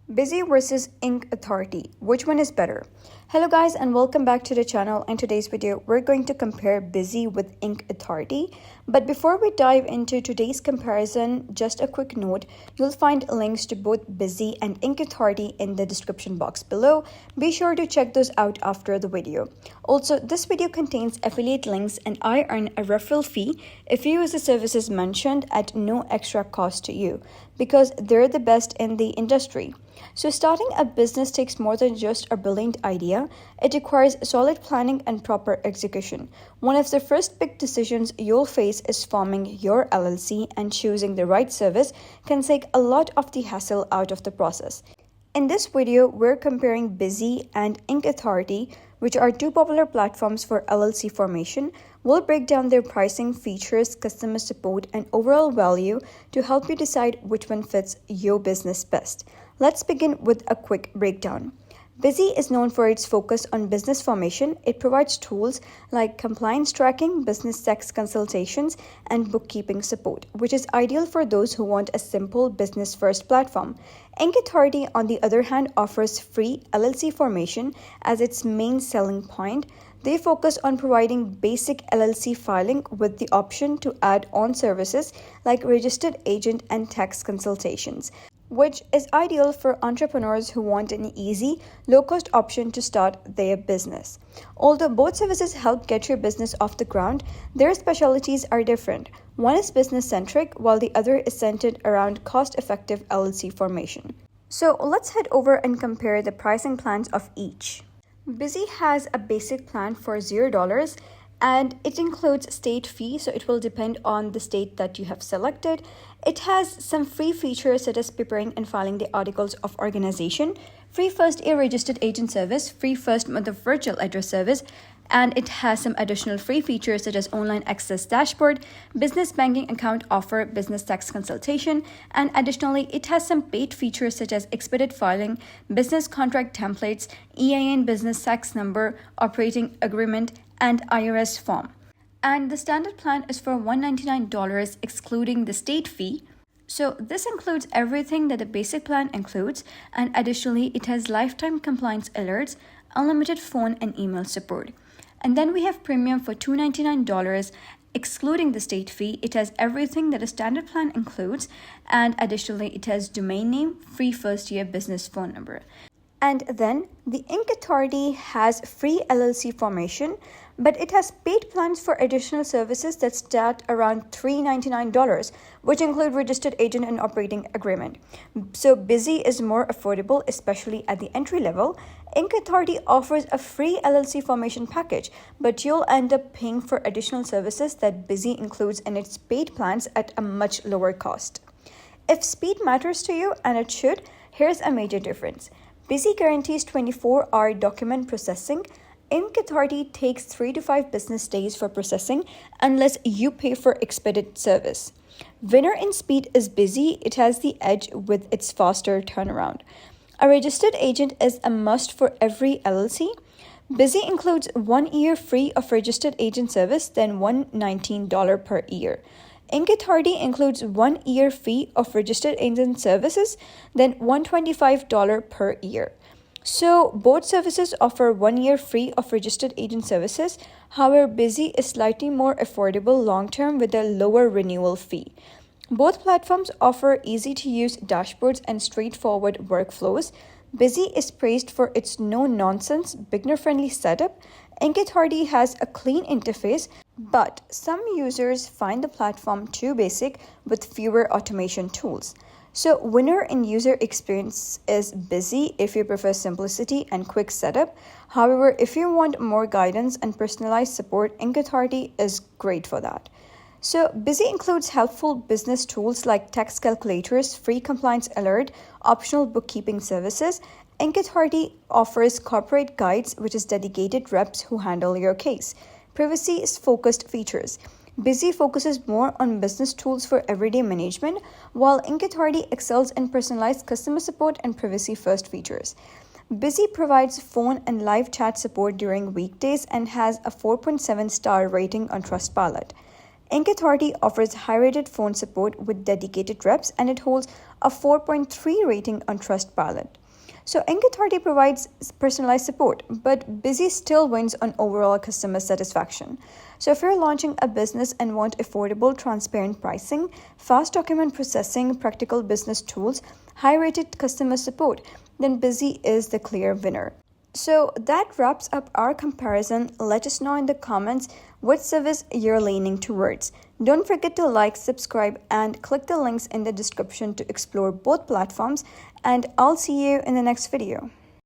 Bizee versus incauthority. Which one is better? Hello guys and welcome back to the channel. In today's video, we're going to compare Bizee with incauthority. But before we dive into today's comparison, just a quick note, you'll find links to both Bizee and incauthority in the description box below. Be sure to check those out after the video. Also, this video contains affiliate links and I earn a referral fee if you use the services mentioned at no extra cost to you because they're the best in the industry. So starting a business takes more than just a brilliant idea. It requires solid planning and proper execution. One of the first big decisions you'll face is forming your LLC, and choosing the right service can take a lot of the hassle out of the process. In this video, we're comparing Bizee and incauthority, which are two popular platforms for LLC formation. We'll break down their pricing, features, customer support, and overall value to help you decide which one fits your business best. Let's begin with a quick breakdown. Bizee is known for its focus on business formation. It provides tools like compliance tracking, business tax consultations, and bookkeeping support, which is ideal for those who want a simple business-first platform. Incauthority, on the other hand, offers free LLC formation as its main selling point. They focus on providing basic LLC filing with the option to add on services like registered agent and tax consultations, which is ideal for entrepreneurs who want an easy, low-cost option to start their business. Although both services help get your business off the ground, their specialties are different. One is business-centric, while the other is centered around cost-effective LLC formation. So let's head over and compare the pricing plans of each. Bizee has a basic plan for $0, and it includes state fee, so it will depend on the state that you have selected. It has some free features such as preparing and filing the articles of organization, free first year registered agent service, free first month of virtual address service, and it has some additional free features such as online access dashboard, business banking account offer, business tax consultation, and additionally it has some paid features such as expedited filing, business contract templates, EIN business tax number, operating agreement, and IRS form. And the standard plan is for $199 excluding the state fee. So this includes everything that the basic plan includes, and additionally it has lifetime compliance alerts, unlimited phone and email support. And then we have premium for $299 excluding the state fee. It has everything that a standard plan includes, and additionally it has domain name, free first year business phone number. And then the incauthority has free LLC formation, but it has paid plans for additional services that start around $399, which include registered agent and operating agreement. So Bizee is more affordable, especially at the entry level. Incauthority offers a free LLC formation package, but you'll end up paying for additional services that Bizee includes in its paid plans at a much lower cost. If speed matters to you, and it should, here's a major difference. Bizee guarantees 24-hour document processing. Incauthority takes 3 to 5 business days for processing unless you pay for expedited service. Winner in speed is Bizee. It has the edge with its faster turnaround. A registered agent is a must for every LLC. Bizee includes 1 year free of registered agent service, then $119 per year. Incauthority includes 1 year fee of registered agent services, then $125 per year. So both services offer 1 year free of registered agent services. However, Bizee is slightly more affordable long-term with a lower renewal fee. Both platforms offer easy-to-use dashboards and straightforward workflows. Bizee is praised for its no-nonsense, beginner-friendly setup. Incauthority has a clean interface, but some users find the platform too basic with fewer automation tools. So winner in user experience is Bizee if you prefer simplicity and quick setup. However, if you want more guidance and personalized support, incauthority is great for that. So Bizee includes helpful business tools like tax calculators, free compliance alert, optional bookkeeping services. Incauthority offers corporate guides, which is dedicated reps who handle your case. Privacy is focused features. Bizee focuses more on business tools for everyday management, while incauthority excels in personalized customer support and privacy-first features. Bizee provides phone and live chat support during weekdays and has a 4.7 star rating on Trustpilot. Incauthority offers high-rated phone support with dedicated reps, and it holds a 4.3 rating on Trustpilot. So Incauthority provides personalized support, but Bizee still wins on overall customer satisfaction. So if you're launching a business and want affordable, transparent pricing, fast document processing, practical business tools, high-rated customer support, then Bizee is the clear winner. So that wraps up our comparison. Let us know in the comments what service you're leaning towards. Don't forget to like, subscribe, and click the links in the description to explore both platforms. And I'll see you in the next video.